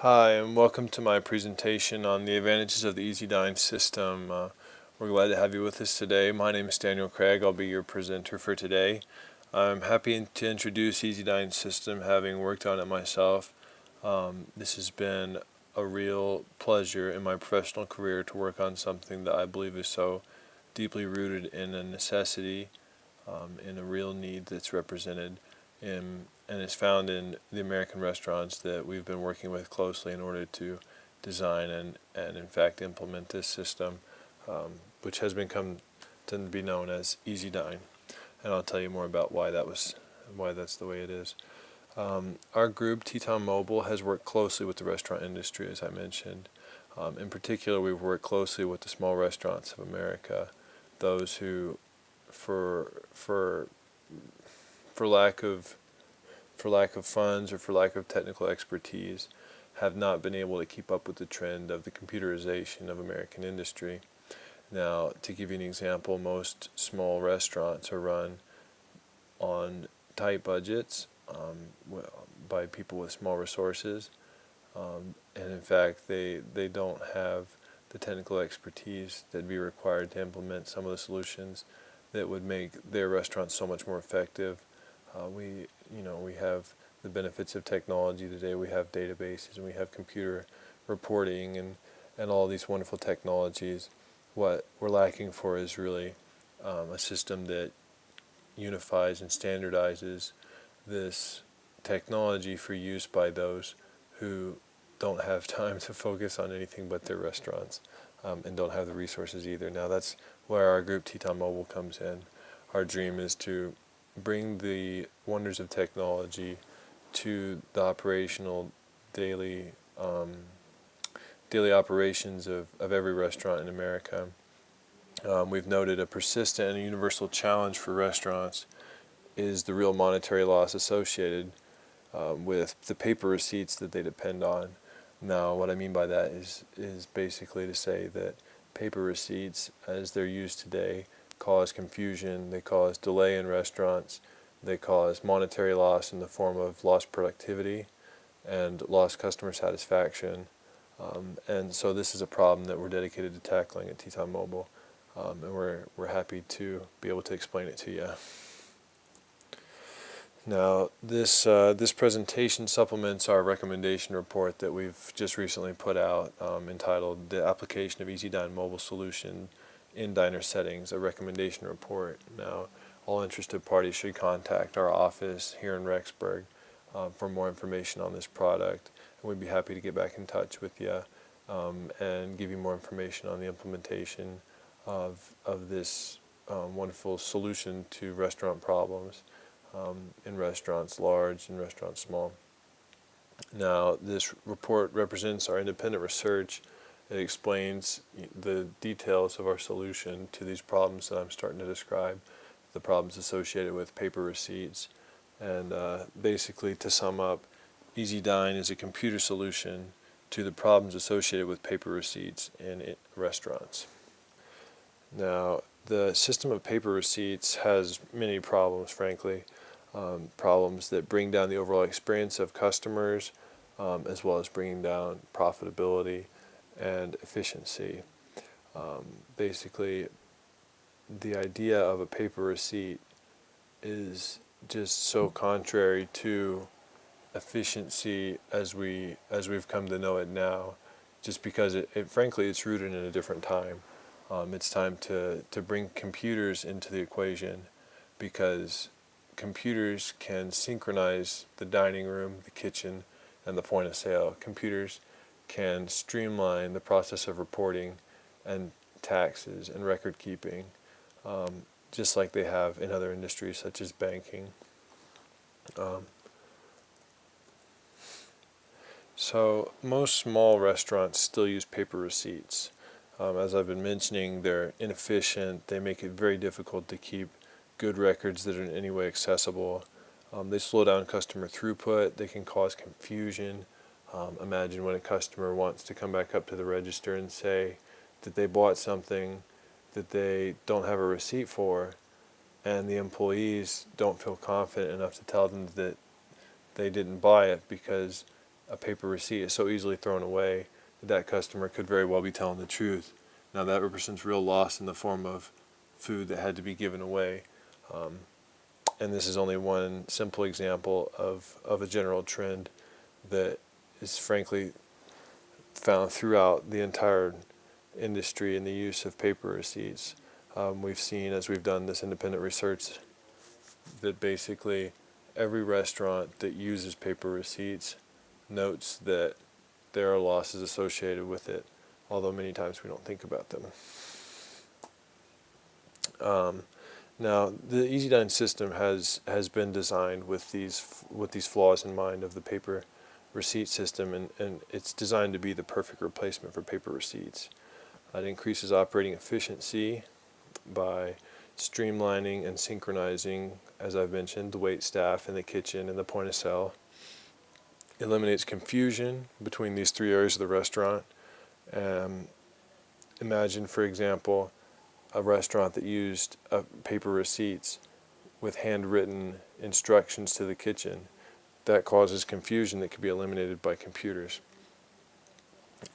Hi, and welcome to my presentation on the advantages of the EasyDine system. We're glad to have you with us today. My name is Daniel Craig. I'll be your presenter for today. I'm happy to introduce EasyDine system, having worked on it myself. This has been a real pleasure in my professional career to work on something that I believe is so deeply rooted in a necessity, in a real need that's represented and is found in the American restaurants that we've been working with closely in order to design and in fact implement this system, which has become to be known as EasyDine. And I'll tell you more about why that's the way it is. Our group, Teton Mobile, has worked closely with the restaurant industry, as I mentioned. In particular, we've worked closely with the small restaurants of America, those who, for for for lack of funds or for lack of technical expertise, have not been able to keep up with the trend of the computerization of American industry. Now, to give you an example, most small restaurants are run on tight budgets, by people with small resources, and in fact, they don't have the technical expertise that'd be required to implement some of the solutions that would make their restaurants so much more effective. We have the benefits of technology today. We have databases and we have computer reporting and all these wonderful technologies. What we're lacking for is really a system that unifies and standardizes this technology for use by those who don't have time to focus on anything but their restaurants, and don't have the resources either. Now that's where our group Teton Mobile comes in. Our dream is to bring the wonders of technology to the operational daily daily operations of every restaurant in America. We've noted a persistent and universal challenge for restaurants is the real monetary loss associated with the paper receipts that they depend on. Now, what I mean by that is basically to say that paper receipts, as they're used today, cause confusion, they cause delay in restaurants, they cause monetary loss in the form of lost productivity and lost customer satisfaction. And so this is a problem that we're dedicated to tackling at Teton Mobile, and we're happy to be able to explain it to you. Now, this presentation supplements our recommendation report that we've just recently put out, entitled "The Application of EasyDine Mobile Solution in Diner Settings: A Recommendation Report." Now, all interested parties should contact our office here in Rexburg for more information on this product, and we'd be happy to get back in touch with you and give you more information on the implementation of this wonderful solution to restaurant problems, in restaurants large and restaurants small. Now, this report represents our independent research. It explains the details of our solution to these problems that I'm starting to describe, the problems associated with paper receipts. And basically, to sum up, EasyDine is a computer solution to the problems associated with paper receipts in restaurants. Now, the system of paper receipts has many problems, frankly. Problems that bring down the overall experience of customers, as well as bringing down profitability and efficiency. Basically, the idea of a paper receipt is just so contrary to efficiency as we've come to know it now, just because frankly it's rooted in a different time. It's time to bring computers into the equation, because computers can synchronize the dining room, the kitchen, and the point of sale. Computers can streamline the process of reporting and taxes and record keeping, just like they have in other industries such as banking. So most small restaurants still use paper receipts. As I've been mentioning, they're inefficient. They make it very difficult to keep good records that are in any way accessible. They slow down customer throughput. They can cause confusion. Imagine when a customer wants to come back up to the register and say that they bought something that they don't have a receipt for, and the employees don't feel confident enough to tell them that they didn't buy it because a paper receipt is so easily thrown away that customer could very well be telling the truth. Now that represents real loss in the form of food that had to be given away. And this is only one simple example of a general trend that is frankly found throughout the entire industry in the use of paper receipts. We've seen, as we've done this independent research, that basically every restaurant that uses paper receipts notes that there are losses associated with it, although many times we don't think about them. Now, the EasyDine system has been designed with these flaws in mind of the paper receipt system, and it's designed to be the perfect replacement for paper receipts. It increases operating efficiency by streamlining and synchronizing, as I've mentioned, the wait staff in the kitchen and the point of sale. Eliminates confusion between these three areas of the restaurant. Imagine, for example, a restaurant that used paper receipts with handwritten instructions to the kitchen. That causes confusion that could be eliminated by computers.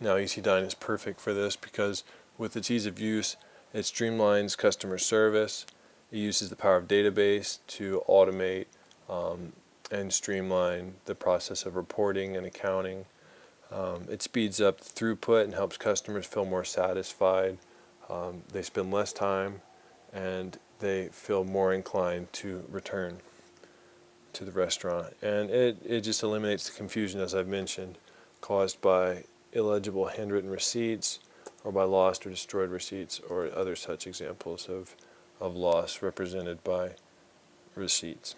Now, EasyDine is perfect for this because with its ease of use, it streamlines customer service. It uses the power of database to automate and streamline the process of reporting and accounting. It speeds up throughput and helps customers feel more satisfied. They spend less time and they feel more inclined to return to the restaurant. And it just eliminates the confusion, as I've mentioned, caused by illegible handwritten receipts or by lost or destroyed receipts or other such examples of loss represented by receipts.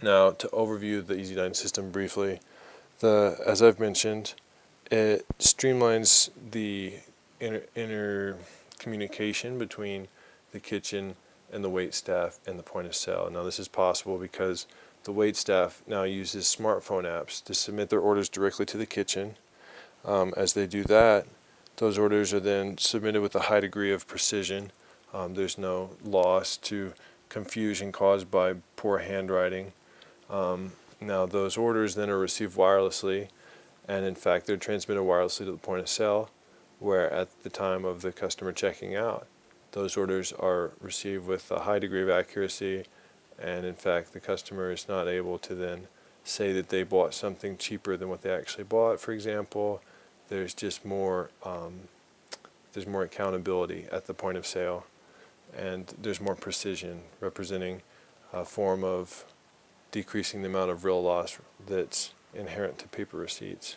Now, to overview the EasyDine system briefly, as I've mentioned, it streamlines the inner communication between the kitchen and the wait staff and the point of sale. Now, this is possible because the wait staff now uses smartphone apps to submit their orders directly to the kitchen. As they do that, those orders are then submitted with a high degree of precision. There's no loss to confusion caused by poor handwriting. Now, those orders then are received wirelessly, and in fact, they're transmitted wirelessly to the point of sale, where at the time of the customer checking out, those orders are received with a high degree of accuracy, and in fact, the customer is not able to then say that they bought something cheaper than what they actually bought. For example, there's just more accountability at the point of sale, and there's more precision, representing a form of decreasing the amount of real loss that's inherent to paper receipts.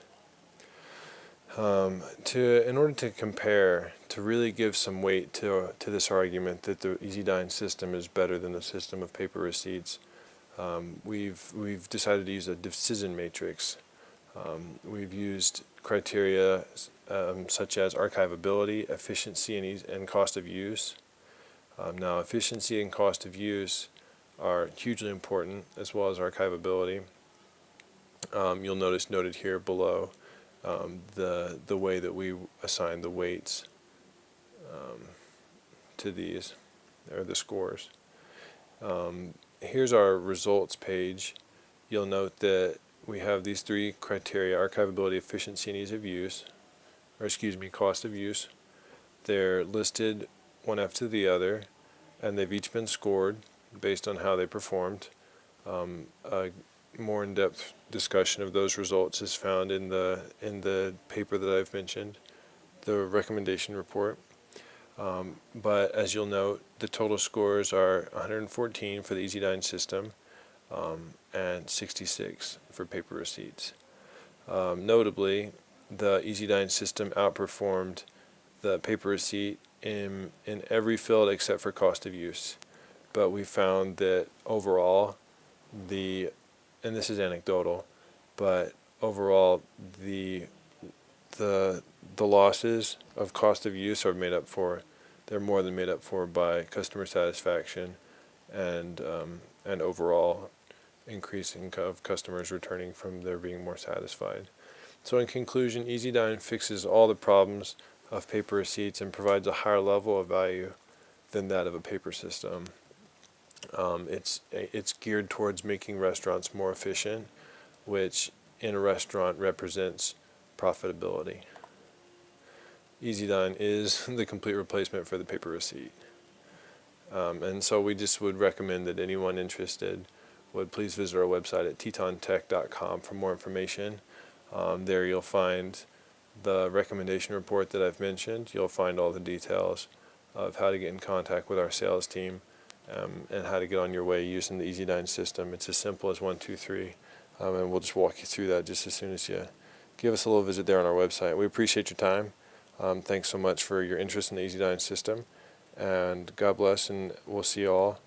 In order to compare, to really give some weight to this argument that the EasyDine system is better than the system of paper receipts, we've decided to use a decision matrix. We've used criteria such as archivability, efficiency, and cost of use. Now, efficiency and cost of use are hugely important, as well as archivability. You'll notice noted here below the way that we assign the weights to these, or the scores. Here's our results page. You'll note that we have these three criteria: archivability, efficiency, and ease of use, cost of use. They're listed one after the other, and they've each been scored based on how they performed. A more in-depth discussion of those results is found in the paper that I've mentioned, the recommendation report. But as you'll note, the total scores are 114 for the EasyDine system and 66 for paper receipts. Notably, the EasyDine system outperformed the paper receipt in every field except for cost of use. But we found that overall, and this is anecdotal, but overall the losses of cost of use are they're more than made up for by customer satisfaction and overall increasing of customers returning from their being more satisfied. So in conclusion, EasyDine fixes all the problems of paper receipts and provides a higher level of value than that of a paper system. It's geared towards making restaurants more efficient, which in a restaurant represents profitability. EasyDine is the complete replacement for the paper receipt. And so we just would recommend that anyone interested would please visit our website at tetontech.com for more information. There you'll find the recommendation report that I've mentioned. You'll find all the details of how to get in contact with our sales team and how to get on your way using the EasyDine system. It's as simple as 1, 2, 3, and we'll just walk you through that just as soon as you give us a little visit there on our website. We appreciate your time. Thanks so much for your interest in the EasyDine system, and God bless, and we'll see you all